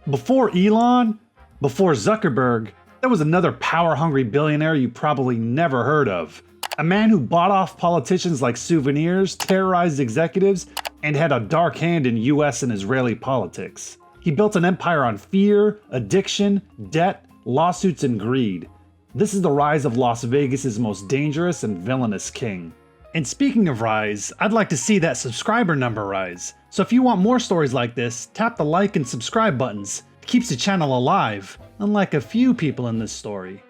Before Elon, before Zuckerberg, there was another power-hungry billionaire you probably never heard of. A man who bought off politicians like souvenirs, terrorized executives, and had a dark hand in US and Israeli politics. He built an empire on fear, addiction, debt, lawsuits, and greed. This is the rise of Las Vegas's most dangerous and villainous king. And speaking of rise, I'd like to see that subscriber number rise. So if you want more stories like this, tap the like and subscribe buttons. It keeps the channel alive, unlike a few people in this story.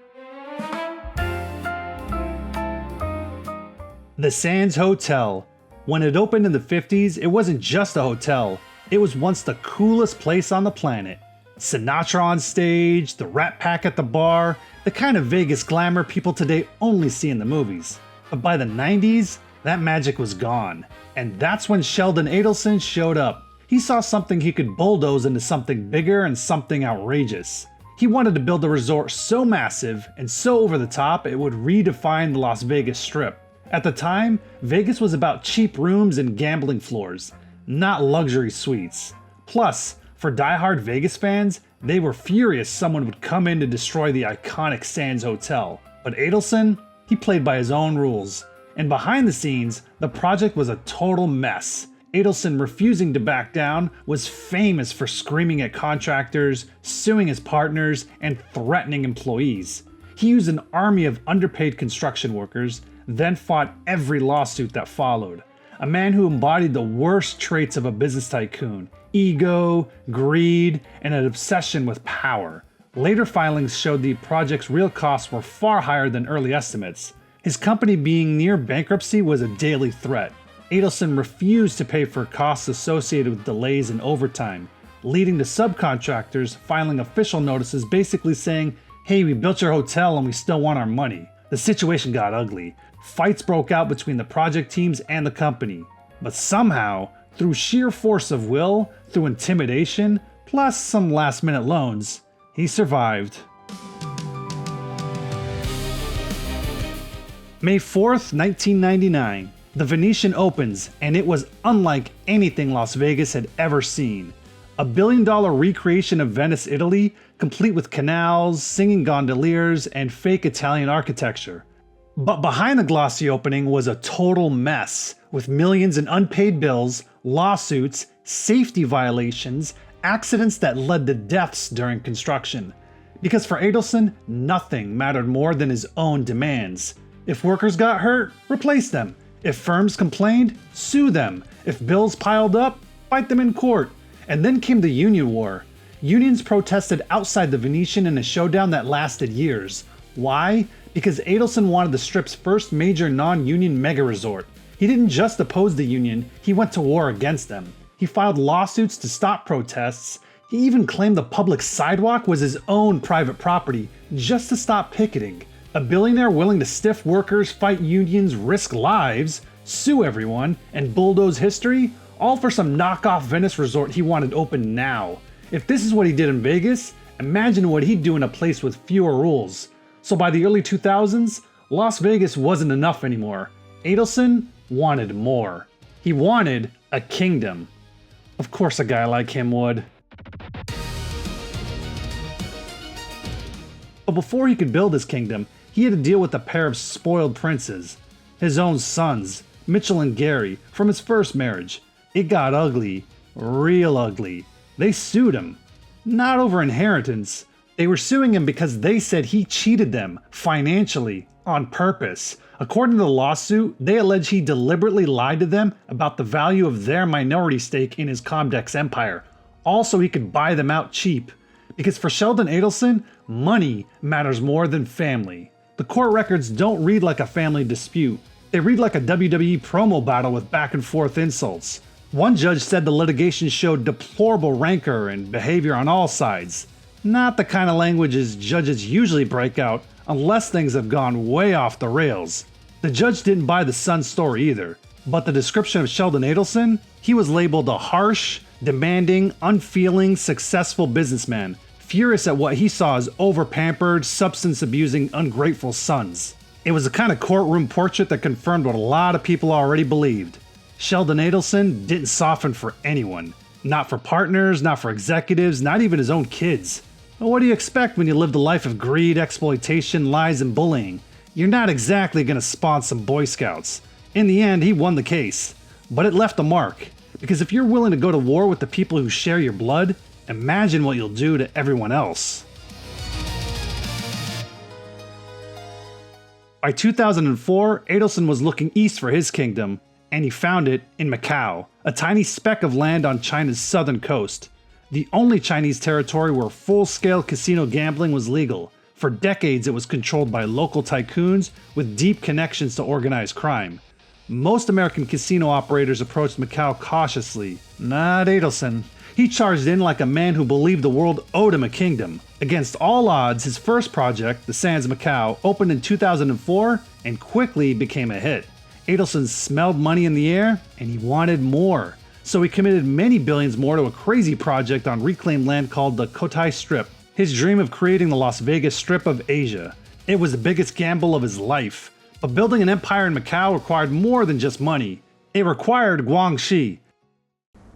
The Sands Hotel. When it opened in the 50s, it wasn't just a hotel. It was once the coolest place on the planet. Sinatra on stage, the Rat Pack at the bar, the kind of Vegas glamour people today only see in the movies. But by the 90s, that magic was gone. And that's when Sheldon Adelson showed up. He saw something he could bulldoze into something bigger and something outrageous. He wanted to build a resort so massive and so over the top it would redefine the Las Vegas Strip. At the time, Vegas was about cheap rooms and gambling floors, not luxury suites. Plus, for die-hard Vegas fans, they were furious someone would come in to destroy the iconic Sands Hotel. But Adelson, he played by his own rules. And behind the scenes, the project was a total mess. Adelson, refusing to back down, was famous for screaming at contractors, suing his partners, and threatening employees. He used an army of underpaid construction workers, then fought every lawsuit that followed. A man who embodied the worst traits of a business tycoon: ego, greed, and an obsession with power. Later filings showed the project's real costs were far higher than early estimates. His company being near bankruptcy was a daily threat. Adelson refused to pay for costs associated with delays and overtime, leading to subcontractors filing official notices basically saying, "Hey, we built your hotel and we still want our money." The situation got ugly. Fights broke out between the project teams and the company. But somehow, through sheer force of will, through intimidation, plus some last-minute loans, he survived. May 4th, 1999. The Venetian opens, and it was unlike anything Las Vegas had ever seen. A billion-dollar recreation of Venice, Italy, complete with canals, singing gondoliers, and fake Italian architecture. But behind the glossy opening was a total mess, with millions in unpaid bills, lawsuits, safety violations, accidents that led to deaths during construction. Because for Adelson, nothing mattered more than his own demands. If workers got hurt, replace them. If firms complained, sue them. If bills piled up, fight them in court. And then came the Union War. Unions protested outside the Venetian in a showdown that lasted years. Why? Because Adelson wanted the Strip's first major non-union mega-resort. He didn't just oppose the union, he went to war against them. He filed lawsuits to stop protests. He even claimed the public sidewalk was his own private property, just to stop picketing. A billionaire willing to stiff workers, fight unions, risk lives, sue everyone, and bulldoze history, all for some knockoff Venice resort he wanted open now. If this is what he did in Vegas, imagine what he'd do in a place with fewer rules. So by the early 2000s, Las Vegas wasn't enough anymore. Adelson wanted more. He wanted a kingdom. Of course a guy like him would. But before he could build his kingdom, he had to deal with a pair of spoiled princes. His own sons, Mitchell and Gary, from his first marriage. It got ugly, real ugly. They sued him. Not over inheritance. They were suing him because they said he cheated them, financially, on purpose. According to the lawsuit, they allege he deliberately lied to them about the value of their minority stake in his Comdex empire, all so he could buy them out cheap. Because for Sheldon Adelson, money matters more than family. The court records don't read like a family dispute. They read like a WWE promo battle with back and forth insults. One judge said the litigation showed deplorable rancor and behavior on all sides. Not the kind of languages judges usually break out unless things have gone way off the rails. The judge didn't buy the son's story either, but the description of Sheldon Adelson, he was labeled a harsh, demanding, unfeeling, successful businessman, furious at what he saw as over-pampered, substance-abusing, ungrateful sons. It was the kind of courtroom portrait that confirmed what a lot of people already believed. Sheldon Adelson didn't soften for anyone. Not for partners, not for executives, not even his own kids. Well, what do you expect when you live the life of greed, exploitation, lies, and bullying? You're not exactly going to spawn some Boy Scouts. In the end, he won the case. But it left a mark. Because if you're willing to go to war with the people who share your blood, imagine what you'll do to everyone else. By 2004, Adelson was looking east for his kingdom, and he found it in Macau, a tiny speck of land on China's southern coast. The only Chinese territory where full-scale casino gambling was legal. For decades, it was controlled by local tycoons with deep connections to organized crime. Most American casino operators approached Macau cautiously. Not Adelson. He charged in like a man who believed the world owed him a kingdom. Against all odds, his first project, the Sands Macau, opened in 2004 and quickly became a hit. Adelson smelled money in the air, and he wanted more. So he committed many billions more to a crazy project on reclaimed land called the Cotai Strip, his dream of creating the Las Vegas Strip of Asia. It was the biggest gamble of his life. But building an empire in Macau required more than just money. It required guanxi.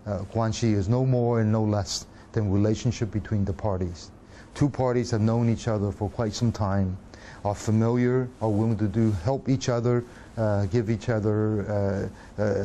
Guanxi is no more and no less than relationship between the parties. Two parties have known each other for quite some time, are familiar, are willing to help each other, give each other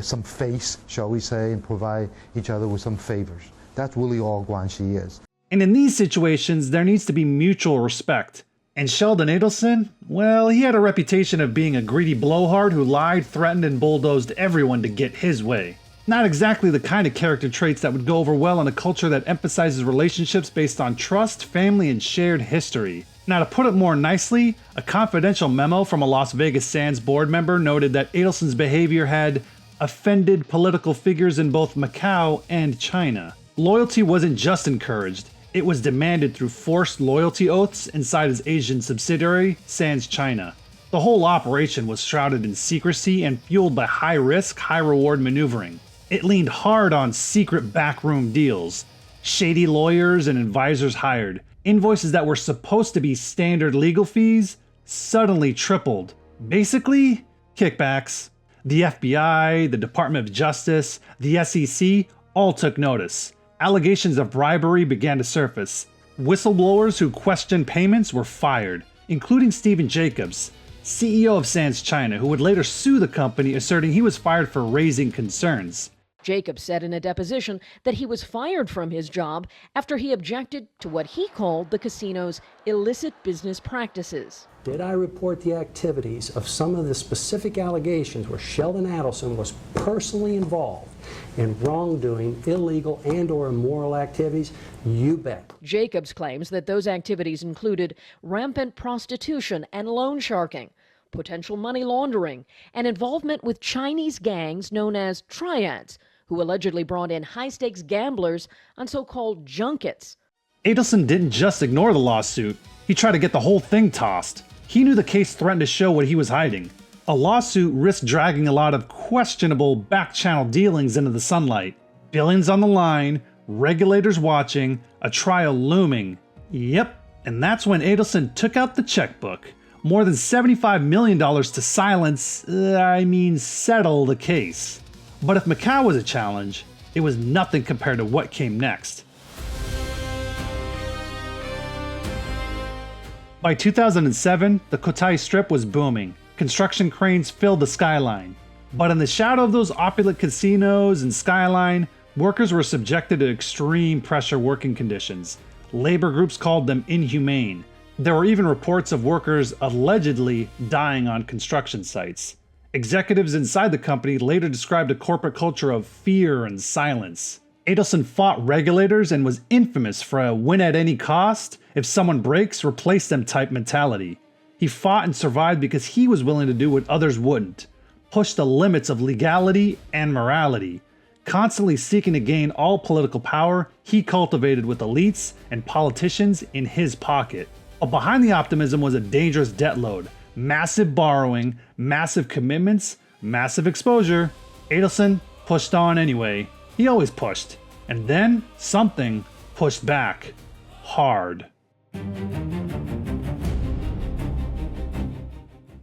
some face, shall we say, and provide each other with some favors. That's really all guanxi is. And in these situations, there needs to be mutual respect. And Sheldon Adelson? Well, he had a reputation of being a greedy blowhard who lied, threatened, and bulldozed everyone to get his way. Not exactly the kind of character traits that would go over well in a culture that emphasizes relationships based on trust, family, and shared history. Now, to put it more nicely, a confidential memo from a Las Vegas Sands board member noted that Adelson's behavior had offended political figures in both Macau and China. Loyalty wasn't just encouraged. It was demanded through forced loyalty oaths inside his Asian subsidiary, Sands China. The whole operation was shrouded in secrecy and fueled by high-risk, high-reward maneuvering. It leaned hard on secret backroom deals, shady lawyers and advisors hired. Invoices that were supposed to be standard legal fees suddenly tripled. Basically, kickbacks. The FBI, the Department of Justice, the SEC all took notice. Allegations of bribery began to surface. Whistleblowers who questioned payments were fired, including Stephen Jacobs, CEO of Sands China, who would later sue the company, asserting he was fired for raising concerns. Jacobs said in a deposition that he was fired from his job after he objected to what he called the casino's illicit business practices. Did I report the activities of some of the specific allegations where Sheldon Adelson was personally involved in wrongdoing, illegal and/or immoral activities? You bet. Jacobs claims that those activities included rampant prostitution and loan sharking, potential money laundering, and involvement with Chinese gangs known as triads, who allegedly brought in high-stakes gamblers on so-called junkets. Adelson didn't just ignore the lawsuit. He tried to get the whole thing tossed. He knew the case threatened to show what he was hiding. A lawsuit risked dragging a lot of questionable back-channel dealings into the sunlight. Billions on the line, regulators watching, a trial looming. Yep, and that's when Adelson took out the checkbook. More than $75 million to settle the case. But if Macau was a challenge, it was nothing compared to what came next. By 2007, the Cotai Strip was booming. Construction cranes filled the skyline. But in the shadow of those opulent casinos and skyline, workers were subjected to extreme pressure working conditions. Labor groups called them inhumane. There were even reports of workers allegedly dying on construction sites. Executives inside the company later described a corporate culture of fear and silence. Adelson fought regulators and was infamous for a win at any cost, if someone breaks, replace them type mentality. He fought and survived because he was willing to do what others wouldn't, push the limits of legality and morality. Constantly seeking to gain all political power, he cultivated with elites and politicians in his pocket. But behind the optimism was a dangerous debt load, massive borrowing, massive commitments, massive exposure. Adelson pushed on anyway. He always pushed. And then something pushed back. Hard.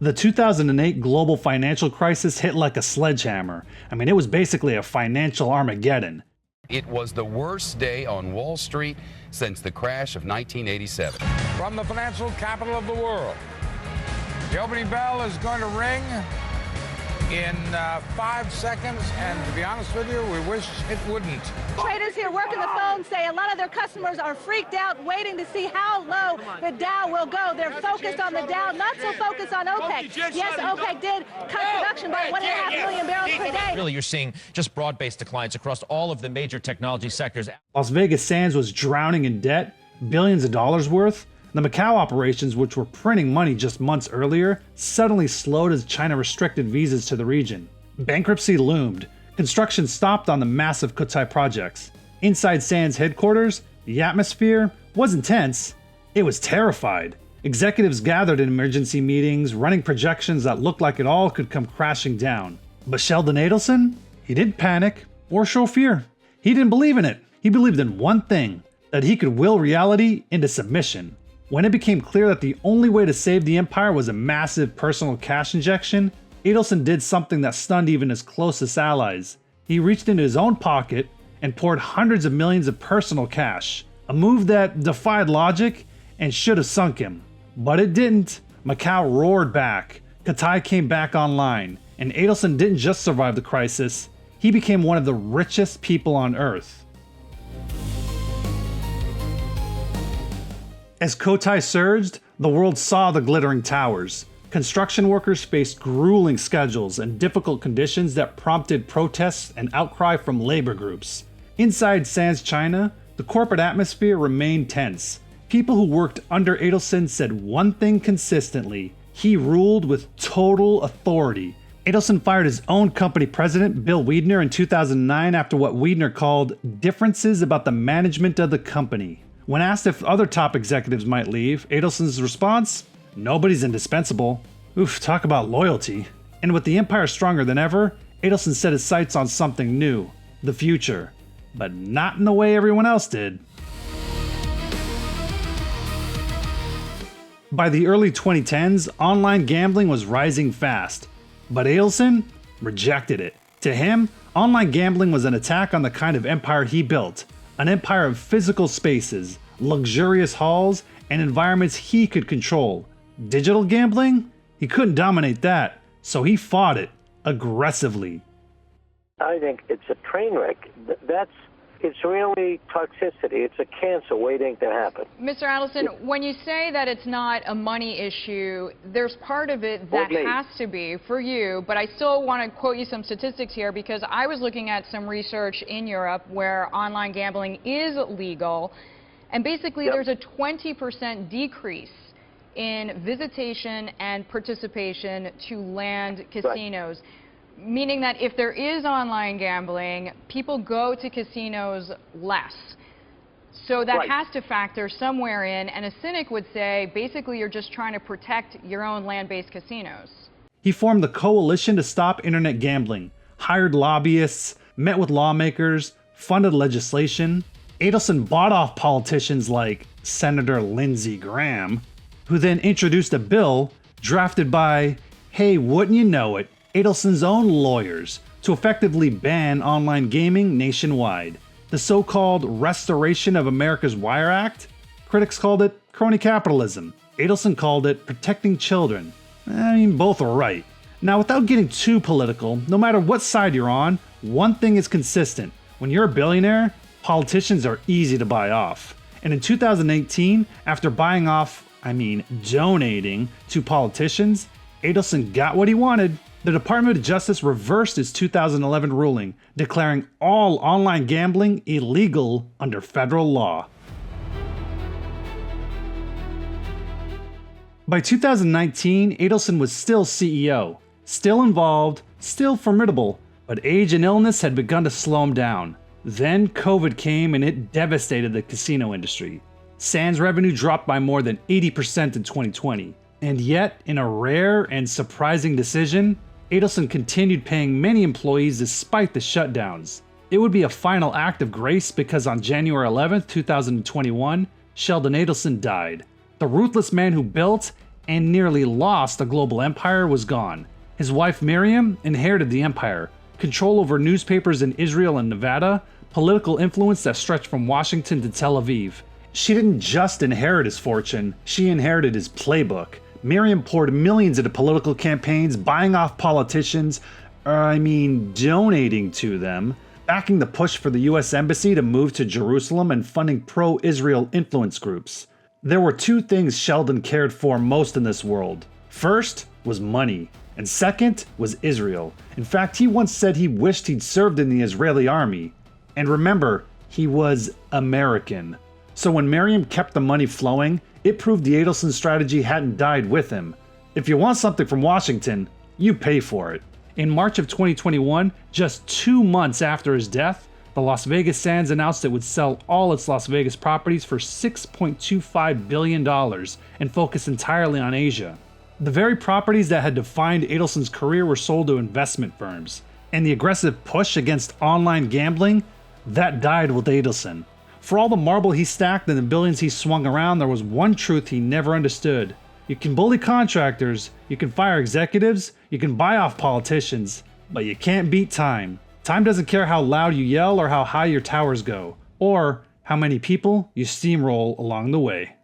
The 2008 global financial crisis hit like a sledgehammer. It was basically a financial Armageddon. It was the worst day on Wall Street since the crash of 1987. From the financial capital of the world, the opening bell is going to ring in 5 seconds, and to be honest with you, we wish it wouldn't. Traders here working the phone say a lot of their customers are freaked out, waiting to see how low the Dow will go. They're focused on the Dow, not so focused on OPEC. Yes, OPEC did cut production by 1.5 million barrels per day. Really, you're seeing just broad-based declines across all of the major technology sectors. Las Vegas Sands was drowning in debt, billions of dollars worth. The Macau operations, which were printing money just months earlier, suddenly slowed as China restricted visas to the region. Bankruptcy loomed. Construction stopped on the massive Cotai projects. Inside Sands headquarters, the atmosphere wasn't tense, it was terrified. Executives gathered in emergency meetings, running projections that looked like it all could come crashing down. But Sheldon Adelson? He didn't panic or show fear. He didn't believe in it. He believed in one thing, that he could will reality into submission. When it became clear that the only way to save the empire was a massive personal cash injection, Adelson did something that stunned even his closest allies. He reached into his own pocket and poured hundreds of millions of personal cash, a move that defied logic and should have sunk him. But it didn't. Macau roared back, Cotai came back online, and Adelson didn't just survive the crisis, he became one of the richest people on Earth. As Cotai surged, the world saw the glittering towers. Construction workers faced grueling schedules and difficult conditions that prompted protests and outcry from labor groups. Inside Sands China, the corporate atmosphere remained tense. People who worked under Adelson said one thing consistently: he ruled with total authority. Adelson fired his own company president, Bill Wiedner, in 2009 after what Wiedner called differences about the management of the company. When asked if other top executives might leave, Adelson's response? Nobody's indispensable. Oof, talk about loyalty. And with the empire stronger than ever, Adelson set his sights on something new, the future. But not in the way everyone else did. By the early 2010s, online gambling was rising fast. But Adelson rejected it. To him, online gambling was an attack on the kind of empire he built. An empire of physical spaces, luxurious halls, and environments he could control. Digital gambling? He couldn't dominate that, so he fought it aggressively. I think it's a train wreck. It's really toxicity. It's a cancer waiting to happen. Mr. Adelson, when you say that it's not a money issue, there's part of it that has to be for you, but I still want to quote you some statistics here because I was looking at some research in Europe where online gambling is legal, and basically there's a 20% decrease in visitation and participation to land casinos. Right. Meaning that if there is online gambling, people go to casinos less. So that has to factor somewhere in, and a cynic would say, basically you're just trying to protect your own land-based casinos. He formed the Coalition to Stop Internet Gambling, hired lobbyists, met with lawmakers, funded legislation. Adelson bought off politicians like Senator Lindsey Graham, who then introduced a bill drafted by, hey, wouldn't you know it, Adelson's own lawyers to effectively ban online gaming nationwide. The so-called Restoration of America's Wire Act? Critics called it crony capitalism. Adelson called it protecting children. I mean, both are right. Now, without getting too political, no matter what side you're on, one thing is consistent. When you're a billionaire, politicians are easy to buy off. And in 2018, after donating to politicians, Adelson got what he wanted. The Department of Justice reversed its 2011 ruling, declaring all online gambling illegal under federal law. By 2019, Adelson was still CEO, still involved, still formidable, but age and illness had begun to slow him down. Then COVID came and it devastated the casino industry. Sands revenue dropped by more than 80% in 2020. And yet, in a rare and surprising decision, Adelson continued paying many employees despite the shutdowns. It would be a final act of grace because on January 11, 2021, Sheldon Adelson died. The ruthless man who built and nearly lost a global empire was gone. His wife Miriam inherited the empire, control over newspapers in Israel and Nevada, political influence that stretched from Washington to Tel Aviv. She didn't just inherit his fortune, she inherited his playbook. Miriam poured millions into political campaigns, buying off politicians, donating to them, backing the push for the US Embassy to move to Jerusalem, and funding pro-Israel influence groups. There were two things Sheldon cared for most in this world. First was money, and second was Israel. In fact, he once said he wished he'd served in the Israeli army. And remember, he was American. So when Miriam kept the money flowing, it proved the Adelson strategy hadn't died with him. If you want something from Washington, you pay for it. In March of 2021, just 2 months after his death, the Las Vegas Sands announced it would sell all its Las Vegas properties for $6.25 billion and focus entirely on Asia. The very properties that had defined Adelson's career were sold to investment firms, and the aggressive push against online gambling, that died with Adelson. For all the marble he stacked and the billions he swung around, there was one truth he never understood. You can bully contractors, you can fire executives, you can buy off politicians, but you can't beat time. Time doesn't care how loud you yell or how high your towers go, or how many people you steamroll along the way.